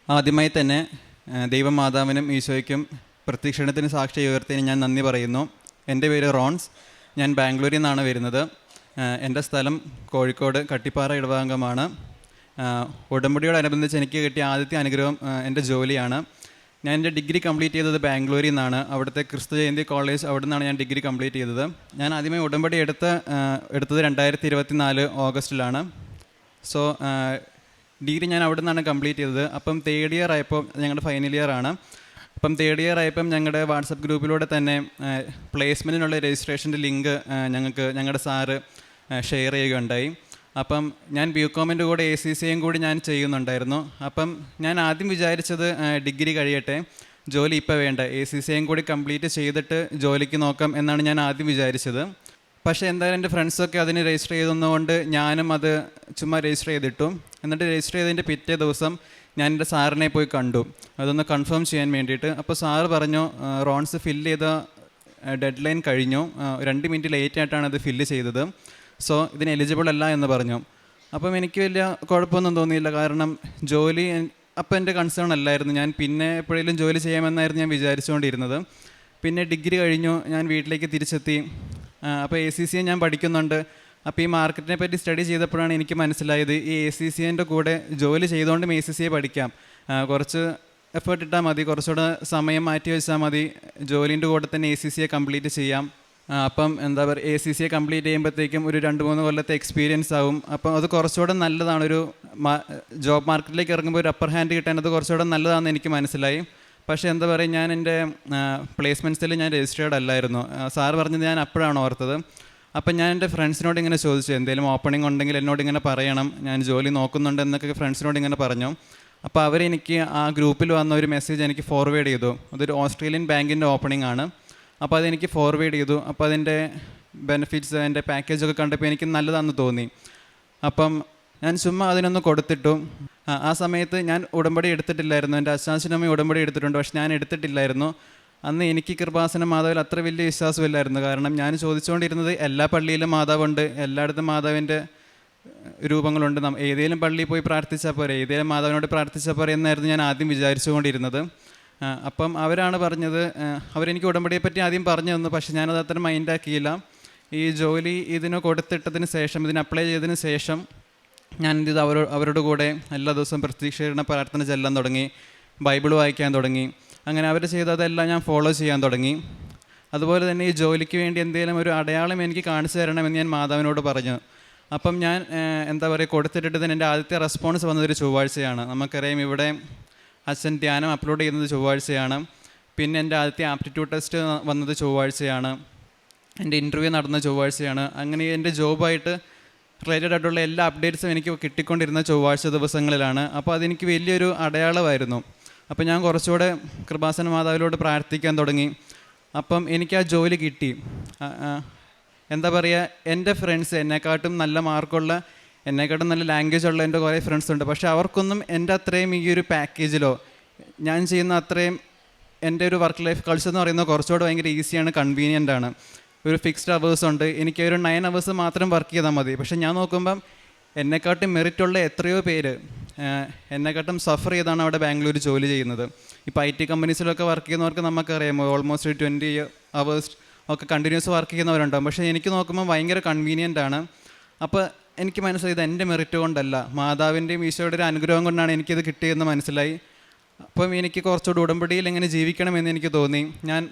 ആദ്യമായി തന്നെ ദൈവമാതാവിനും ഈശോയ്ക്കും പ്രത്യക്ഷണത്തിന് സാക്ഷി ഉയർത്തിയതിന് ഞാൻ നന്ദി പറയുന്നു. എൻ്റെ പേര് റോൺസ്. ഞാൻ ബാംഗ്ലൂരിൽ നിന്നാണ് വരുന്നത്. എൻ്റെ സ്ഥലം കോഴിക്കോട് കട്ടിപ്പാറ ഇടവകാംഗമാണ്. ഉടമ്പടിയോടനുബന്ധിച്ച് എനിക്ക് കിട്ടിയ ആദ്യത്തെ അനുഗ്രഹം എൻ്റെ ജോലിയാണ്. ഞാൻ എൻ്റെ ഡിഗ്രി കംപ്ലീറ്റ് ചെയ്തത് ബാംഗ്ലൂരിൽ നിന്നാണ്. അവിടുത്തെ ക്രിസ്തു ജയന്തി കോളേജ്, അവിടെ നിന്നാണ് ഞാൻ ഡിഗ്രി കംപ്ലീറ്റ് ചെയ്തത്. ഞാൻ ആദ്യമായി ഉടമ്പടി എടുത്തത് 2024 ഓഗസ്റ്റിലാണ്. സോ ഡിഗ്രി ഞാൻ അവിടെ നിന്നാണ് കംപ്ലീറ്റ് ചെയ്തത്. അപ്പം തേർഡ് ഇയർ ആയപ്പോൾ, ഞങ്ങളുടെ ഫൈനൽ ഇയർ ആണ്. അപ്പം തേർഡ് ഇയർ ആയപ്പം ഞങ്ങളുടെ വാട്സപ്പ് ഗ്രൂപ്പിലൂടെ തന്നെ പ്ലേസ്മെൻറ്റിനുള്ള രജിസ്ട്രേഷൻ്റെ ലിങ്ക് ഞങ്ങളുടെ സാറ് ഷെയർ ചെയ്യുകയുണ്ടായി. അപ്പം ഞാൻ ബികോമിൻ്റെ കൂടെ ACCAയും കൂടി ഞാൻ ചെയ്യുന്നുണ്ടായിരുന്നു. അപ്പം ഞാൻ ആദ്യം വിചാരിച്ചത് ഡിഗ്രി കഴിയട്ടെ, ജോലി ഇപ്പോൾ വേണ്ട, ACCAയും കൂടി കംപ്ലീറ്റ് ചെയ്തിട്ട് ജോലിക്ക് നോക്കാം എന്നാണ് ഞാൻ ആദ്യം വിചാരിച്ചത്. പക്ഷേ എന്തായാലും എൻ്റെ ഫ്രണ്ട്സൊക്കെ അതിന് രജിസ്റ്റർ ചെയ്തതുകൊണ്ട് ഞാനും അത് ചുമ്മാ രജിസ്റ്റർ ചെയ്തിട്ടു. എന്നിട്ട് രജിസ്റ്റർ ചെയ്തതിൻ്റെ പിറ്റേ ദിവസം ഞാൻ എൻ്റെ സാറിനെ പോയി കണ്ടു, അതൊന്ന് കൺഫേം ചെയ്യാൻ വേണ്ടിയിട്ട്. അപ്പോൾ സാറ് പറഞ്ഞു, റോൺസ് ഫില്ല് ചെയ്ത ഡെഡ് ലൈൻ കഴിഞ്ഞു, 2 മിനിറ്റ് ലേറ്റ് ആയിട്ടാണ് അത് ഫില്ല് ചെയ്തത്, സോ ഇതിന് എലിജിബിൾ അല്ല എന്ന് പറഞ്ഞു. അപ്പം എനിക്ക് വലിയ കുഴപ്പമൊന്നും തോന്നിയില്ല, കാരണം ജോലി അപ്പം എൻ്റെ കൺസേൺ അല്ലായിരുന്നു. ഞാൻ പിന്നെ എപ്പോഴെങ്കിലും ജോലി ചെയ്യാമെന്നായിരുന്നു ഞാൻ വിചാരിച്ചുകൊണ്ടിരുന്നത്. പിന്നെ ഡിഗ്രി കഴിഞ്ഞു, ഞാൻ വീട്ടിലേക്ക് തിരിച്ചെത്തി. അപ്പോൾ ACCA ഞാൻ പഠിക്കുന്നുണ്ട്. അപ്പോൾ ഈ മാർക്കറ്റിനെ പറ്റി സ്റ്റഡി ചെയ്തപ്പോഴാണ് എനിക്ക് മനസ്സിലായത്, ഈ ACCAൻ്റെ കൂടെ ജോലി ചെയ്തുകൊണ്ടും ACCA പഠിക്കാം, കുറച്ച് എഫേർട്ട് ഇട്ടാൽ മതി, കുറച്ചുകൂടെ സമയം മാറ്റി വെച്ചാൽ മതി, ജോലിൻ്റെ കൂടെ തന്നെ ACCA കംപ്ലീറ്റ് ചെയ്യാം. അപ്പം എന്താ പറയുക, ACCA കംപ്ലീറ്റ് ചെയ്യുമ്പോഴത്തേക്കും ഒരു 2-3 കൊല്ലത്തെ എക്സ്പീരിയൻസ് ആവും. അപ്പം അത് കുറച്ചുകൂടെ നല്ലതാണ്, ഒരു ജോബ് മാർക്കറ്റിലേക്ക് ഇറങ്ങുമ്പോൾ ഒരു അപ്പർ ഹാൻഡ് കിട്ടാൻ അത് കുറച്ചുകൂടെ നല്ലതാണെന്ന് എനിക്ക് മനസ്സിലായി. പക്ഷേ എന്താ പറയുക, ഞാൻ എൻ്റെ പ്ലേസ്മെൻറ്റ്സിൽ ഞാൻ രജിസ്റ്റേർഡ് അല്ലായിരുന്നു. സാറ് പറഞ്ഞത് ഞാൻ അപ്പോഴാണ് ഓർത്തത്. അപ്പം ഞാൻ എൻ്റെ ഫ്രണ്ട്സിനോട് ഇങ്ങനെ ചോദിച്ചു, എന്തെങ്കിലും ഓപ്പണിംഗ് ഉണ്ടെങ്കിൽ എന്നോട് ഇങ്ങനെ പറയണം, ഞാൻ ജോലി നോക്കുന്നുണ്ട് എന്നൊക്കെ ഫ്രണ്ട്സിനോട് ഇങ്ങനെ പറഞ്ഞു. അപ്പോൾ അവരെനിക്ക് ആ ഗ്രൂപ്പിൽ വന്ന ഒരു മെസ്സേജ് എനിക്ക് ഫോർവേഡ് ചെയ്തു. അതൊരു ഓസ്ട്രേലിയൻ ബാങ്കിൻ്റെ ഓപ്പണിംഗ് ആണ്. അപ്പോൾ അതെനിക്ക് ഫോർവേഡ് ചെയ്തു. അപ്പോൾ അതിൻ്റെ ബെനിഫിറ്റ്സ്, എൻ്റെ പാക്കേജൊക്കെ കണ്ടപ്പോൾ എനിക്ക് നല്ലതാണെന്ന് തോന്നി. അപ്പം ഞാൻ ചുമ്മാ അതിനൊന്ന് കൊടുത്തിട്ടു. ആ സമയത്ത് ഞാൻ ഉടമ്പടി എടുത്തിട്ടില്ലായിരുന്നു. എൻ്റെ അച്ഛനും ഉടമ്പടി എടുത്തിട്ടുണ്ട്, പക്ഷെ ഞാൻ എടുത്തിട്ടില്ലായിരുന്നു. അന്ന് എനിക്ക് കൃപാസന മാതാവിൽ അത്ര വലിയ വിശ്വാസമില്ലായിരുന്നു. കാരണം ഞാൻ ചോദിച്ചുകൊണ്ടിരുന്നത്, എല്ലാ പള്ളിയിലും മാതാവുണ്ട്, എല്ലായിടത്തും മാതാവിൻ്റെ രൂപങ്ങളുണ്ട്, ഏതെങ്കിലും പള്ളിയിൽ പോയി പ്രാർത്ഥിച്ചാൽ പോരെ, ഏതെങ്കിലും മാതാവിനോട് പ്രാർത്ഥിച്ചാൽ പോരെ എന്നായിരുന്നു ഞാൻ ആദ്യം വിചാരിച്ചുകൊണ്ടിരുന്നത്. അപ്പം അവരാണ് പറഞ്ഞത്, അവരെനിക്ക് ഉടമ്പടിയെപ്പറ്റി ആദ്യം പറഞ്ഞു തന്നു, പക്ഷെ ഞാനത് അത്ര മൈൻഡാക്കിയില്ല. ഈ ജോലി ഇതിന് കൊടുത്തിട്ടതിന് ശേഷം, ഇതിന് അപ്ലൈ ചെയ്തതിന് ശേഷം ഞാൻ ഇത് അവരുടെ കൂടെ എല്ലാ ദിവസവും പ്രത്യക്ഷീകരണ പ്രാർത്ഥന ചെല്ലാൻ തുടങ്ങി, ബൈബിൾ വായിക്കാൻ തുടങ്ങി. അങ്ങനെ അവർ ചെയ്തതെല്ലാം ഞാൻ ഫോളോ ചെയ്യാൻ തുടങ്ങി. അതുപോലെ തന്നെ ഈ ജോലിക്ക് വേണ്ടി എന്തെങ്കിലും ഒരു അടയാളം എനിക്ക് കാണിച്ചു തരണമെന്ന് ഞാൻ മാതാവിനോട് പറഞ്ഞു. അപ്പം ഞാൻ എന്താ പറയുക, കൊടുത്തിട്ടിട്ടതിന് എൻ്റെ ആദ്യത്തെ റെസ്പോൺസ് വന്നതൊരു ചൊവ്വാഴ്ചയാണ്. നമുക്കറിയാം, ഇവിടെ അച്ഛൻ ധ്യാനം അപ്ലോഡ് ചെയ്യുന്നത് ചൊവ്വാഴ്ചയാണ്. പിന്നെ എൻ്റെ ആദ്യത്തെ ആപ്റ്റിറ്റ്യൂഡ് ടെസ്റ്റ് വന്നത് ചൊവ്വാഴ്ചയാണ്. എൻ്റെ ഇൻ്റർവ്യൂ നടന്ന ചൊവ്വാഴ്ചയാണ്. അങ്ങനെ എൻ്റെ ജോബായിട്ട് റിലേറ്റഡ് ആയിട്ടുള്ള എല്ലാ അപ്ഡേറ്റ്സും എനിക്ക് കിട്ടിക്കൊണ്ടിരുന്ന ചൊവ്വാഴ്ച ദിവസങ്ങളിലാണ്. അപ്പോൾ അതെനിക്ക് വലിയൊരു അടയാളമായിരുന്നു. അപ്പം ഞാൻ കുറച്ചുകൂടെ കൃപാസന മാതാവിനോട് പ്രാർത്ഥിക്കാൻ തുടങ്ങി. അപ്പം എനിക്ക് ആ ജോലി കിട്ടി. എന്താ പറയുക, എൻ്റെ ഫ്രണ്ട്സ്, എന്നെക്കാട്ടും നല്ല മാർക്കുള്ള, എന്നെക്കാട്ടും നല്ല ലാംഗ്വേജ് ഉള്ള എൻ്റെ കുറേ ഫ്രണ്ട്സ് ഉണ്ട്. പക്ഷേ അവർക്കൊന്നും എൻ്റെ അത്രയും ഈ ഒരു പാക്കേജിലോ ഞാൻ ചെയ്യുന്ന അത്രയും എൻ്റെ ഒരു വർക്ക് ലൈഫ് കൾച്ചർ എന്ന് പറയുന്നത് കുറച്ചുകൂടെ ഭയങ്കര ഈസിയാണ്, കൺവീനിയൻ്റ് ആണ്. ഒരു ഫിക്സ്ഡ് അവേഴ്സ് ഉണ്ട്, എനിക്ക് ഒരു 9 അവേഴ്സ് മാത്രം വർക്ക് ചെയ്താൽ മതി. പക്ഷേ ഞാൻ നോക്കുമ്പം എന്നെക്കാട്ടും മെറിറ്റുള്ള എത്രയോ പേര് എന്നെക്കാട്ടും സഫർ ചെയ്താണ് അവിടെ ബാംഗ്ലൂർ ജോലി ചെയ്യുന്നത്. ഇപ്പോൾ IT കമ്പനീസിലൊക്കെ വർക്ക് ചെയ്യുന്നവർക്ക് നമുക്കറിയാമോ, ഓൾമോസ്റ്റ് 20 അവേഴ്സ് ഒക്കെ കണ്ടിന്യൂസ് വർക്ക് ചെയ്യുന്നവരുണ്ടാകും. പക്ഷേ എനിക്ക് നോക്കുമ്പോൾ ഭയങ്കര കൺവീനിയൻ്റ് ആണ്. അപ്പോൾ എനിക്ക് മനസ്സിലായി, ഇത് എൻ്റെ മെറിറ്റ് കൊണ്ടല്ല, മാതാവിൻ്റെയും ഈശോയുടെ ഒരു അനുഗ്രഹം കൊണ്ടാണ് എനിക്കിത് കിട്ടിയതെന്ന് മനസ്സിലായി. അപ്പം എനിക്ക് കുറച്ചുകൂടി ഉടമ്പടിയിൽ എങ്ങനെ ജീവിക്കണമെന്ന് എനിക്ക് തോന്നി. ഞാൻ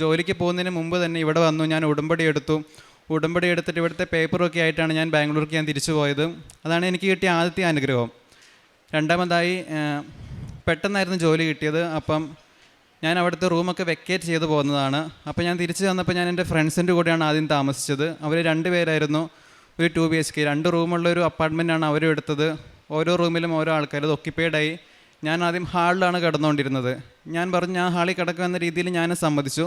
ജോലിക്ക് പോകുന്നതിന് മുമ്പ് തന്നെ ഇവിടെ വന്നു, ഞാൻ ഉടമ്പടി എടുത്തു. ഉടമ്പടി എടുത്തിട്ട് ഇവിടുത്തെ പേപ്പറൊക്കെ ആയിട്ടാണ് ഞാൻ ബാംഗ്ലൂർക്ക് ഞാൻ തിരിച്ചു പോയത്. അതാണ് എനിക്ക് കിട്ടിയ ആദ്യത്തെ അനുഗ്രഹം. രണ്ടാമതായി, പെട്ടെന്നായിരുന്നു ജോലി കിട്ടിയത്. അപ്പം ഞാൻ അവിടുത്തെ റൂമൊക്കെ വെക്കേറ്റ് ചെയ്ത് പോകുന്നതാണ്. അപ്പോൾ ഞാൻ തിരിച്ച് വന്നപ്പോൾ ഞാൻ എൻ്റെ ഫ്രണ്ട്സിൻ്റെ കൂടെയാണ് ആദ്യം താമസിച്ചത്. അവർ 2 പേരായിരുന്നു, ഒരു 2 BHK 2 റൂമുള്ള ഒരു അപ്പാർട്ട്മെൻറ്റാണ് അവരും എടുത്തത്. ഓരോ റൂമിലും ഓരോ ആൾക്കാർ, അത് ഒക്യുപ്പൈഡായി. ഞാൻ ആദ്യം ഹാളിലാണ് കിടന്നുകൊണ്ടിരുന്നത്. ഞാൻ പറഞ്ഞു, ഞാൻ ഹാളിൽ കിടക്കുമെന്ന രീതിയിൽ ഞാൻ സമ്മതിച്ചു.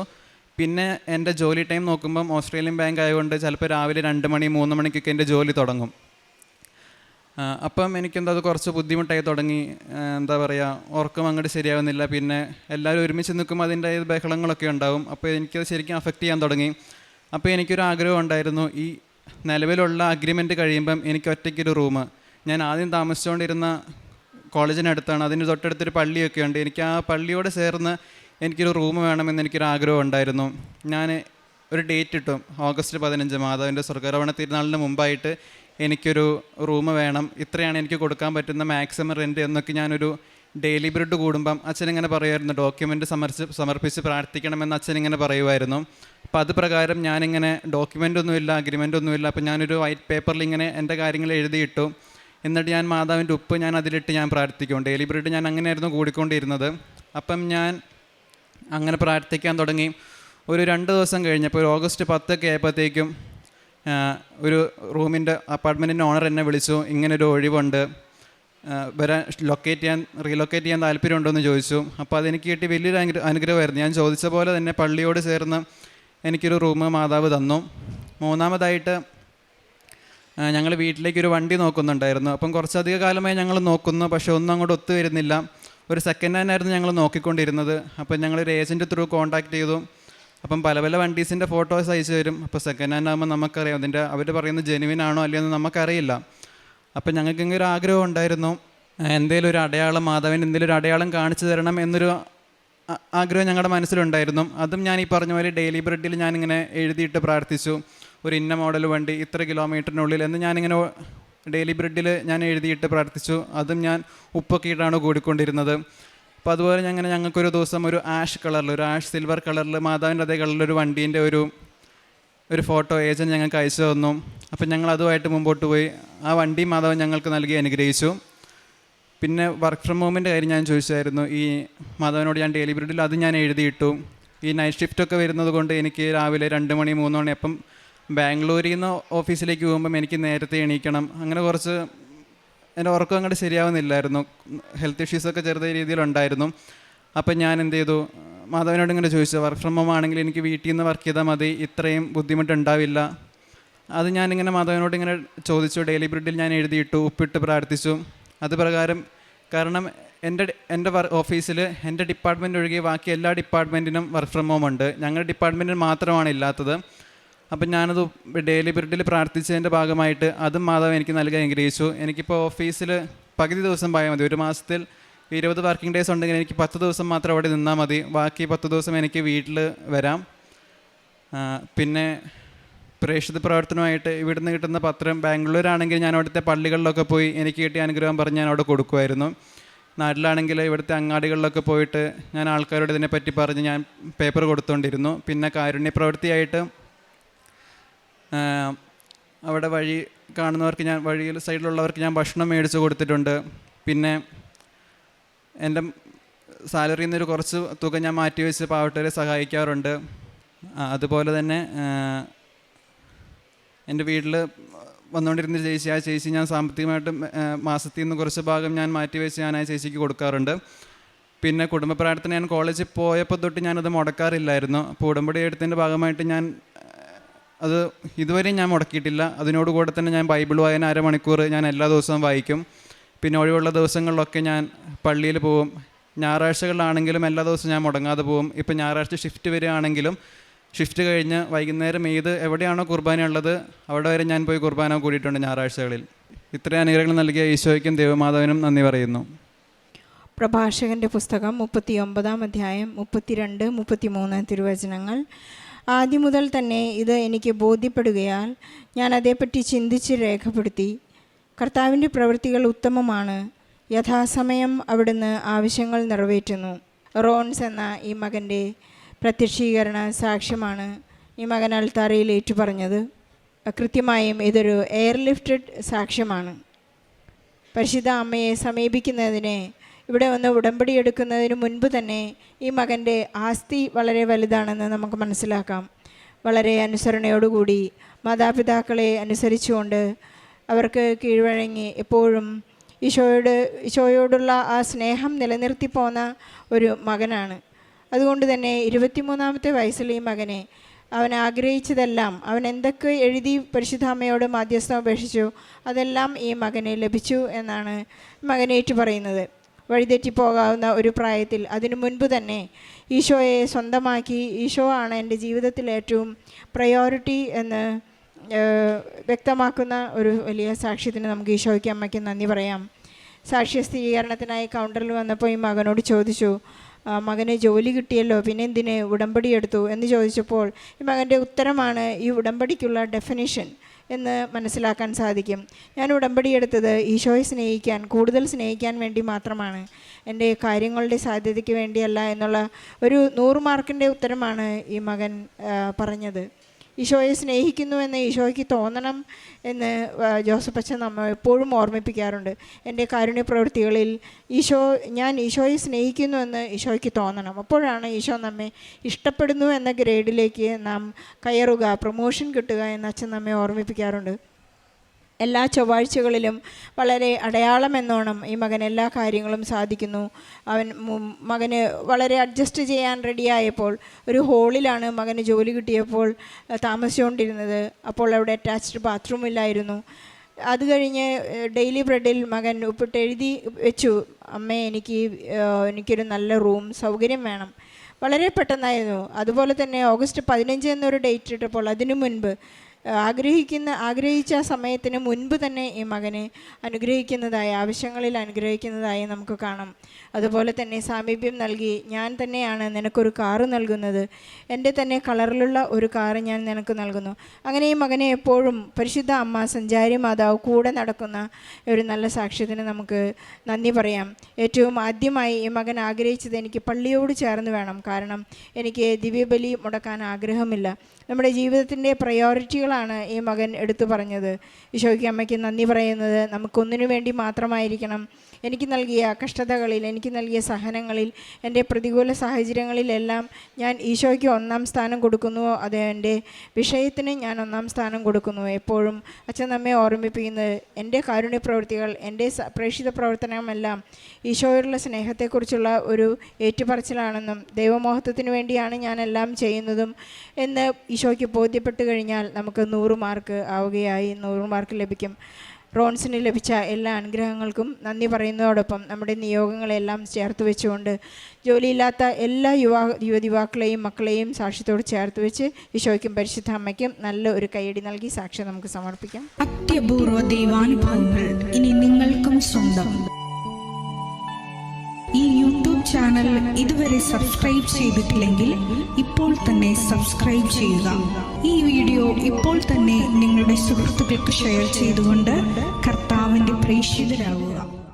പിന്നെ എൻ്റെ ജോലി ടൈം നോക്കുമ്പം ഓസ്ട്രേലിയൻ ബാങ്ക് ആയതുകൊണ്ട് ചിലപ്പോൾ രാവിലെ 2 മണി 3 മണിക്കൊക്കെ എൻ്റെ ജോലി തുടങ്ങും. അപ്പം എനിക്കെന്താ അത് കുറച്ച് ബുദ്ധിമുട്ടായി തുടങ്ങി. എന്താ പറയുക, ഉറക്കം അങ്ങോട്ട് ശരിയാവുന്നില്ല. പിന്നെ എല്ലാവരും ഒരുമിച്ച് നിൽക്കുമ്പോൾ അതിൻ്റെ ബഹളങ്ങളൊക്കെ ഉണ്ടാവും. അപ്പോൾ എനിക്കത് ശരിക്കും അഫക്റ്റ് ചെയ്യാൻ തുടങ്ങി. അപ്പോൾ എനിക്കൊരു ആഗ്രഹം ഉണ്ടായിരുന്നു, ഈ നിലവിലുള്ള അഗ്രിമെൻറ്റ് കഴിയുമ്പം എനിക്ക് ഒറ്റയ്ക്കൊരു റൂം, ഞാൻ ആദ്യം താമസിച്ചുകൊണ്ടിരുന്ന കോളേജിനടുത്താണ്. അതിന് തൊട്ടടുത്തൊരു പള്ളിയൊക്കെ ഉണ്ട്. എനിക്ക് ആ പള്ളിയോട് ചേർന്ന് എനിക്കൊരു റൂം വേണമെന്ന് എനിക്കൊരു ആഗ്രഹം ഉണ്ടായിരുന്നു. ഞാൻ ഒരു ഡേറ്റ് ഇട്ടു, ഓഗസ്റ്റ് 15 മാതാവിൻ്റെ സ്വർഗ്ഗാരോഹണ തിരുനാളിന് മുമ്പായിട്ട് എനിക്കൊരു റൂം വേണം, ഇത്രയാണ് എനിക്ക് കൊടുക്കാൻ പറ്റുന്ന മാക്സിമം റെൻറ്റ് എന്നൊക്കെ ഞാനൊരു ഡെയിലി ബ്രെഡ് കൂടുമ്പം അച്ഛനിങ്ങനെ പറയുമായിരുന്നു, ഡോക്യുമെൻ്റ് സമർപ്പിച്ച് പ്രാർത്ഥിക്കണമെന്ന് അച്ഛനിങ്ങനെ പറയുമായിരുന്നു. അപ്പോൾ അത് പ്രകാരം ഞാനിങ്ങനെ ഡോക്യുമെൻ്റൊന്നുമില്ല, അഗ്രിമെൻ്റൊന്നുമില്ല. അപ്പോൾ ഞാനൊരു വൈറ്റ് പേപ്പറിൽ ഇങ്ങനെ എൻ്റെ കാര്യങ്ങൾ എഴുതിയിട്ടു. എന്നിട്ട് ഞാൻ മാതാവിൻ്റെ ഉപ്പ് ഞാൻ അതിലിട്ട് ഞാൻ പ്രാർത്ഥിക്കും. ഡെയിലി ബ്രെഡ് ഞാൻ അങ്ങനെയായിരുന്നു കൂടിക്കൊണ്ടിരുന്നത്. അപ്പം ഞാൻ അങ്ങനെ പ്രാർത്ഥിക്കാൻ തുടങ്ങി. ഒരു 2 ദിവസം കഴിഞ്ഞപ്പോൾ, ഒരു ഓഗസ്റ്റ് 10 ആയപ്പോഴത്തേക്കും ഒരു റൂമിൻ്റെ അപ്പാർട്ട്മെൻറ്റിൻ്റെ ഓണർ എന്നെ വിളിച്ചു. ഇങ്ങനൊരു ഒഴിവുണ്ട്, വരാൻ റീലൊക്കേറ്റ് ചെയ്യാൻ താല്പര്യമുണ്ടോ എന്ന് ചോദിച്ചു. അപ്പോൾ അതെനിക്ക് കിട്ടി വലിയൊരു അനുഗ്രഹമായിരുന്നു. ഞാൻ ചോദിച്ച പോലെ തന്നെ പള്ളിയോട് ചേർന്ന് എനിക്കൊരു റൂം മാതാവ് തന്നു. മൂന്നാമതായിട്ട് ഞങ്ങൾ വീട്ടിലേക്കൊരു വണ്ടി നോക്കുന്നുണ്ടായിരുന്നു. അപ്പം കുറച്ചധിക കാലമായി ഞങ്ങൾ നോക്കുന്നു, പക്ഷേ ഒന്നും അങ്ങോട്ട് ഒത്തു വരുന്നില്ല. ഒരു സെക്കൻഡ് ഹാൻഡ് ആയിരുന്നു ഞങ്ങൾ നോക്കിക്കൊണ്ടിരുന്നത്. അപ്പം ഞങ്ങളൊരു ഏജൻറ്റ് ത്രൂ കോൺടാക്ട് ചെയ്തു. അപ്പം പല പല വണ്ടീസിൻ്റെ ഫോട്ടോസ് അയച്ചു തരും. അപ്പോൾ സെക്കൻഡ് ഹാൻഡ് ആകുമ്പോൾ നമുക്കറിയാം അതിൻ്റെ അവർ പറയുന്നത് ജെനുവിൻ ആണോ അല്ലയോ എന്ന് നമുക്കറിയില്ല. അപ്പം ഞങ്ങൾക്ക് ഇങ്ങനെ ഒരു ആഗ്രഹം ഉണ്ടായിരുന്നു, എന്തെങ്കിലും ഒരു അടയാളം, മാതാവിന് എന്തെങ്കിലും ഒരു അടയാളം കാണിച്ചു തരണം എന്നൊരു ആഗ്രഹം ഞങ്ങളുടെ മനസ്സിലുണ്ടായിരുന്നു. അതും ഞാൻ ഈ പറഞ്ഞ പോലെ ഡെയിലി ബ്രെഡിൽ ഞാനിങ്ങനെ എഴുതിയിട്ട് പ്രാർത്ഥിച്ചു, ഒരു ഇന്ന മോഡൽ വണ്ടി ഇത്ര കിലോമീറ്ററിനുള്ളിൽ എന്ന് ഞാനിങ്ങനെ ഡെയിലി ബ്രെഡിൽ ഞാൻ എഴുതിയിട്ട് പ്രാർത്ഥിച്ചു. അതും ഞാൻ ഉപ്പൊക്കെ ഇട്ടാണ് കൂടിക്കൊണ്ടിരുന്നത്. അപ്പോൾ അതുപോലെ ഞങ്ങൾക്കൊരു ദിവസം ഒരു ആഷ് സിൽവർ കളറിൽ മാതാവിൻ്റെ അതേ കളറിലൊരു വണ്ടീൻ്റെ ഒരു ഫോട്ടോ ഏജൻറ്റ് ഞങ്ങൾക്ക് അയച്ചു തന്നു. അപ്പം ഞങ്ങൾ അതുമായിട്ട് മുമ്പോട്ട് പോയി. ആ വണ്ടി മാതാവ് ഞങ്ങൾക്ക് നൽകി അനുഗ്രഹിച്ചു. പിന്നെ വർക്ക് ഫ്രം ഹോമിൻ്റെ കാര്യം ഞാൻ ചോദിച്ചായിരുന്നു. ഈ മാതാവിനോട് ഞാൻ ഡെയിലി ബ്രെഡിൽ അത് ഞാൻ എഴുതിയിട്ടു. ഈ നൈറ്റ് ഷിഫ്റ്റൊക്കെ വരുന്നത് കൊണ്ട് എനിക്ക് രാവിലെ 2 മണി 3 മണി, അപ്പം ബാംഗ്ലൂരിൽ നിന്ന് ഓഫീസിലേക്ക് പോകുമ്പം എനിക്ക് നേരത്തെ എണീക്കണം. അങ്ങനെ കുറച്ച് എൻ്റെ ഉറക്കം അങ്ങോട്ട് ശരിയാവുന്നില്ലായിരുന്നു. ഹെൽത്ത് ഇഷ്യൂസൊക്കെ ചെറിയ രീതിയിലുണ്ടായിരുന്നു. അപ്പം ഞാൻ എന്ത് ചെയ്തു, മാധവനോട് ഇങ്ങനെ ചോദിച്ചു, വർക്ക് ഫ്രം ഹോം ആണെങ്കിൽ എനിക്ക് വീട്ടിൽ നിന്ന് വർക്ക് ചെയ്താൽ മതി, ഇത്രയും ബുദ്ധിമുട്ടുണ്ടാവില്ല. അത് ഞാനിങ്ങനെ മാധവനോട് ഇങ്ങനെ ചോദിച്ചു. ഡെയിലി ബ്രെഡിൽ ഞാൻ എഴുതിയിട്ടു, ഉപ്പിട്ട് പ്രാർത്ഥിച്ചു. അത് പ്രകാരം, കാരണം എൻ്റെ ഓഫീസിൽ എൻ്റെ ഡിപ്പാർട്ട്മെൻറ്റ് ഒഴികെ ബാക്കി എല്ലാ ഡിപ്പാർട്ട്മെൻറ്റിനും വർക്ക് ഫ്രം ഹോം ഉണ്ട്. ഞങ്ങളുടെ ഡിപ്പാർട്ട്മെൻറ്റിന് മാത്രമാണ് ഇല്ലാത്തത്. അപ്പം ഞാനത് ഡെയിലി ബ്രെഡിൽ പ്രാർത്ഥിച്ചതിൻ്റെ ഭാഗമായിട്ട് അതും മാതാവ് എനിക്ക് നൽകാൻ അനുഗ്രഹിച്ചു. എനിക്കിപ്പോൾ ഓഫീസിൽ പകുതി ദിവസം പോയാൽ മതി. ഒരു മാസത്തിൽ 20 വർക്കിംഗ് ഡേയ്സ് ഉണ്ടെങ്കിൽ എനിക്ക് 10 ദിവസം മാത്രം അവിടെ നിന്നാൽ മതി. ബാക്കി 10 ദിവസം എനിക്ക് വീട്ടിൽ വരാം. പിന്നെ പ്രേക്ഷിത പ്രവർത്തനമായിട്ട് ഇവിടുന്ന് കിട്ടുന്ന പത്രം, ബാംഗ്ലൂരാണെങ്കിൽ ഞാൻ അവിടുത്തെ പള്ളികളിലൊക്കെ പോയി എനിക്ക് കിട്ടിയ അനുഗ്രഹം പറഞ്ഞ് ഞാൻ അവിടെ കൊടുക്കുമായിരുന്നു. നാട്ടിലാണെങ്കിൽ ഇവിടുത്തെ അങ്ങാടികളിലൊക്കെ പോയിട്ട് ഞാൻ ആൾക്കാരോട് ഇതിനെപ്പറ്റി പറഞ്ഞ് ഞാൻ പേപ്പർ കൊടുത്തുകൊണ്ടിരുന്നു. പിന്നെ കാരുണ്യ പ്രവൃത്തിയായിട്ട് അവിടെ വഴി കാണുന്നവർക്ക് ഞാൻ, വഴിയിൽ സൈഡിലുള്ളവർക്ക് ഞാൻ ഭക്ഷണം മേടിച്ച് കൊടുത്തിട്ടുണ്ട്. പിന്നെ എൻ്റെ സാലറിയിൽ നിന്നൊരു കുറച്ച് തുക ഞാൻ മാറ്റിവെച്ച് പാവപ്പെട്ടവരെ സഹായിക്കാറുണ്ട്. അതുപോലെ തന്നെ എൻ്റെ വീട്ടിൽ വന്നുകൊണ്ടിരുന്ന ചേച്ചി, ആ ചേച്ചി ഞാൻ സാമ്പത്തികമായിട്ട് മാസത്തിൽ നിന്ന് കുറച്ച് ഭാഗം ഞാൻ മാറ്റിവെച്ച് ഞാൻ ആ ചേച്ചിക്ക് കൊടുക്കാറുണ്ട്. പിന്നെ കുടുംബ പ്രാർത്ഥന ഞാൻ കോളേജിൽ പോയപ്പോൾ തൊട്ട് ഞാനത് മുടക്കാറില്ലായിരുന്നു. അപ്പോൾ ഉടമ്പടി എടുത്തതിൻ്റെ ഭാഗമായിട്ട് ഞാൻ അത് ഇതുവരെയും ഞാൻ മുടക്കിയിട്ടില്ല. അതിനോടുകൂടെ തന്നെ ഞാൻ ബൈബിൾ വായന 1/2 മണിക്കൂർ ഞാൻ എല്ലാ ദിവസവും വായിക്കും. പിന്നെ ഒഴിവുള്ള ദിവസങ്ങളിലൊക്കെ ഞാൻ പള്ളിയിൽ പോവും. ഞായറാഴ്ചകളിലാണെങ്കിലും എല്ലാ ദിവസവും ഞാൻ മുടങ്ങാതെ പോവും. ഇപ്പം ഞായറാഴ്ച ഷിഫ്റ്റ് വരികയാണെങ്കിലും ഷിഫ്റ്റ് കഴിഞ്ഞ് വൈകുന്നേരം എവിടെയാണോ കുർബാന ഉള്ളത് അവിടെ വരെ ഞാൻ പോയി കുർബാന കൂടിയിട്ടുണ്ട് ഞായറാഴ്ചകളിൽ. ഇത്രയും അനുഗ്രഹങ്ങൾ നൽകിയ ഈശോയ്ക്കും ദൈവമാതാവിനും നന്ദി പറയുന്നു. പ്രഭാഷകൻ്റെ പുസ്തകം 39-ാം അധ്യായം 32, 33 തിരുവചനങ്ങൾ. ആദ്യം മുതൽ തന്നെ ഇത് എനിക്ക് ബോധ്യപ്പെടുകയാൽ ഞാൻ അതേപ്പറ്റി ചിന്തിച്ച് രേഖപ്പെടുത്തി. കർത്താവിൻ്റെ പ്രവൃത്തികൾ ഉത്തമമാണ്, യഥാസമയം അവിടുന്ന് ആവശ്യങ്ങൾ നിറവേറ്റുന്നു. റോൺസ് എന്ന ഈ മകൻ്റെ പ്രത്യക്ഷീകരണ സാക്ഷ്യമാണ് ഈ മകൻ അൾത്താരയിൽ ഏറ്റുപറഞ്ഞത്. കൃത്യമായും ഇതൊരു എയർലിഫ്റ്റഡ് സാക്ഷ്യമാണ്. പരിശുദ്ധ അമ്മയെ സമീപിക്കുന്നതിന്, ഇവിടെ വന്ന് ഉടമ്പടി എടുക്കുന്നതിന് മുൻപ് തന്നെ ഈ മകൻ്റെ ആസ്തി വളരെ വലുതാണെന്ന് നമുക്ക് മനസ്സിലാക്കാം. വളരെ അനുസരണയോടുകൂടി മാതാപിതാക്കളെ അനുസരിച്ചുകൊണ്ട് അവർക്ക് കീഴ്വഴങ്ങി എപ്പോഴും ഈശോയോടുള്ള ആ സ്നേഹം നിലനിർത്തി പോന്ന ഒരു മകനാണ്. അതുകൊണ്ട് തന്നെ 23-ാമത്തെ വയസ്സിൽ ഈ മകനെ അവൻ ആഗ്രഹിച്ചതെല്ലാം, അവൻ എന്തൊക്കെ എഴുതി പരിശുദ്ധാമ്മയോട് മാധ്യസ്ഥം അപേക്ഷിച്ചു അതെല്ലാം ഈ മകനെ ലഭിച്ചു എന്നാണ് മകനേറ്റു പറയുന്നത്. വഴിതെറ്റിപ്പോകാവുന്ന ഒരു പ്രായത്തിൽ അതിനു മുൻപ് തന്നെ ഈശോയെ സ്വന്തമാക്കി, ഈശോ ആണ് എൻ്റെ ജീവിതത്തിൽ ഏറ്റവും പ്രയോറിറ്റി എന്ന് വ്യക്തമാക്കുന്ന ഒരു വലിയ സാക്ഷ്യത്തിന് നമുക്ക് ഈശോയ്ക്ക് അമ്മയ്ക്ക് നന്ദി പറയാം. സാക്ഷ്യ സ്ഥിരീകരണത്തിനായി കൗണ്ടറിൽ വന്നപ്പോൾ ഈ മകനോട് ചോദിച്ചു, മകന് ജോലി കിട്ടിയല്ലോ, പിന്നെ എന്തിന് ഉടമ്പടി എടുത്തു എന്ന് ചോദിച്ചപ്പോൾ ഈ മകൻ്റെ ഉത്തരമാണ് ഈ ഉടമ്പടിക്കുള്ള ഡെഫിനിഷൻ എന്ന് മനസ്സിലാക്കാൻ സാധിക്കും. ഞാൻ ഉടമ്പടി എടുത്തത് ഈശോയെ സ്നേഹിക്കാൻ, കൂടുതൽ സ്നേഹിക്കാൻ വേണ്ടി മാത്രമാണ്, എൻ്റെ കാര്യങ്ങളുടെ സാധ്യതയ്ക്ക് വേണ്ടിയല്ല എന്നുള്ള ഒരു 100 മാർക്കിൻ്റെ ഉത്തരമാണ് ഈ മകൻ പറഞ്ഞത്. ഈശോയെ സ്നേഹിക്കുന്നുവെന്ന് ഈശോയ്ക്ക് തോന്നണം എന്ന് ജോസഫ് അച്ഛൻ നമ്മെ എപ്പോഴും ഓർമ്മിപ്പിക്കാറുണ്ട്. എൻ്റെ കാരുണ്യ പ്രവൃത്തികളിൽ ഞാൻ ഈശോയെ സ്നേഹിക്കുന്നുവെന്ന് ഈശോയ്ക്ക് തോന്നണം. അപ്പോഴാണ് ഈശോ നമ്മെ ഇഷ്ടപ്പെടുന്നു എന്ന ഗ്രേഡിലേക്ക് നാം കയറുക, പ്രൊമോഷൻ കിട്ടുക എന്ന് അച്ഛൻ നമ്മെ ഓർമ്മിപ്പിക്കാറുണ്ട്. എല്ലാ ചൊവ്വാഴ്ചകളിലും വളരെ അടയാളം എന്നോണം ഈ മകൻ എല്ലാ കാര്യങ്ങളും സാധിക്കുന്നു. മകന് വളരെ അഡ്ജസ്റ്റ് ചെയ്യാൻ റെഡിയായപ്പോൾ ഒരു ഹോളിലാണ് മകന് ജോലി കിട്ടിയപ്പോൾ താമസിച്ചുകൊണ്ടിരുന്നത്. അപ്പോൾ അവിടെ അറ്റാച്ച്ഡ് ബാത്റൂം ഇല്ലായിരുന്നു. അത് കഴിഞ്ഞ് ഡെയിലി ബ്രെഡിൽ മകൻ ഉപ്പിട്ട് എഴുതി വെച്ചു, അമ്മേ എനിക്കൊരു നല്ല റൂം സൗകര്യം വേണം. വളരെ പെട്ടെന്നായിരുന്നു. അതുപോലെ തന്നെ ഓഗസ്റ്റ് 15 എന്നൊരു ഡേറ്റ് ഇട്ടപ്പോൾ അതിനു മുൻപ് ആഗ്രഹിച്ച സമയത്തിന് മുൻപ് തന്നെ ഈ മകനെ ആവശ്യങ്ങളിൽ അനുഗ്രഹിക്കുന്നതായി നമുക്ക് കാണാം. അതുപോലെ തന്നെ സാമീപ്യം നൽകി, ഞാൻ തന്നെയാണ് നിനക്കൊരു കാറ് നൽകുന്നത്, എൻ്റെ തന്നെ കളറിലുള്ള ഒരു കാറ് ഞാൻ നിനക്ക് നൽകുന്നു. അങ്ങനെ ഈ മകനെ എപ്പോഴും പരിശുദ്ധ അമ്മ സഞ്ചാരി മാതാവ് കൂടെ നടക്കുന്ന ഒരു നല്ല സാക്ഷ്യത്തിന് നമുക്ക് നന്ദി പറയാം. ഏറ്റവും ആദ്യമായി ഈ മകൻ ആഗ്രഹിച്ചത് എനിക്ക് പള്ളിയോട് ചേർന്ന് വേണം, കാരണം എനിക്ക് ദിവ്യബലി മുടക്കാൻ ആഗ്രഹമില്ല. നമ്മുടെ ജീവിതത്തിൻ്റെ പ്രയോറിറ്റികളാണ് ഈ മകൻ എടുത്തു പറഞ്ഞത്. ഈശോയ്ക്ക് അമ്മയ്ക്ക് നന്ദി പറയുന്നത് നമുക്കൊന്നിനു വേണ്ടി മാത്രമായിരിക്കണം. എനിക്ക് നൽകിയ കഷ്ടതകളിൽ, എനിക്ക് നൽകിയ സഹനങ്ങളിൽ, എൻ്റെ പ്രതികൂല സാഹചര്യങ്ങളിലെല്ലാം ഞാൻ ഈശോയ്ക്ക് 1-ാം സ്ഥാനം കൊടുക്കുന്നുവോ, അത് എൻ്റെ വിഷയത്തിന് ഞാൻ 1-ാം സ്ഥാനം കൊടുക്കുന്നു. എപ്പോഴും അച്ഛൻ നമ്മെ ഓർമ്മിപ്പിക്കുന്നത് എൻ്റെ കാരുണ്യ പ്രവൃത്തികൾ, എൻ്റെ പ്രേക്ഷിത പ്രവർത്തനമെല്ലാം ഈശോയോടുള്ള സ്നേഹത്തെക്കുറിച്ചുള്ള ഒരു ഏറ്റുപറച്ചിലാണെന്നും ദൈവമോഹത്വത്തിന് വേണ്ടിയാണ് ഞാനെല്ലാം ചെയ്യുന്നതും എന്ന് ഈശോയ്ക്ക് ബോധ്യപ്പെട്ട് കഴിഞ്ഞാൽ നമുക്ക് 100 മാർക്ക് ആവുകയായി, 100 മാർക്ക് ലഭിക്കും. റോൺസിന് ലഭിച്ച എല്ലാ അനുഗ്രഹങ്ങൾക്കും നന്ദി പറയുന്നതോടൊപ്പം നമ്മുടെ നിയോഗങ്ങളെല്ലാം ചേർത്ത് വെച്ചുകൊണ്ട് ജോലിയില്ലാത്ത എല്ലാ യുവതിവാക്കളെയും മക്കളെയും സാക്ഷ്യത്തോട് ചേർത്ത് വെച്ച് ഈശോയ്ക്കും പരിശുദ്ധ അമ്മയ്ക്കും നല്ല ഒരു കൈയടി നൽകി സാക്ഷ്യം നമുക്ക് സമർപ്പിക്കാം. അത്യപൂർവ ദൈവാനുഭവങ്ങൾ ഇനി നിങ്ങൾക്കും സ്വന്തം. ഈ യൂട്യൂബ് ചാനൽ ഇതുവരെ സബ്സ്ക്രൈബ് ചെയ്തിട്ടില്ലെങ്കിൽ ഇപ്പോൾ തന്നെ സബ്സ്ക്രൈബ് ചെയ്യുക. ഈ വീഡിയോ ഇപ്പോൾ തന്നെ നിങ്ങളുടെ സുഹൃത്തുക്കൾക്ക് ഷെയർ ചെയ്തുകൊണ്ട് കർത്താവിൻ്റെ പ്രേക്ഷിതരാകുക.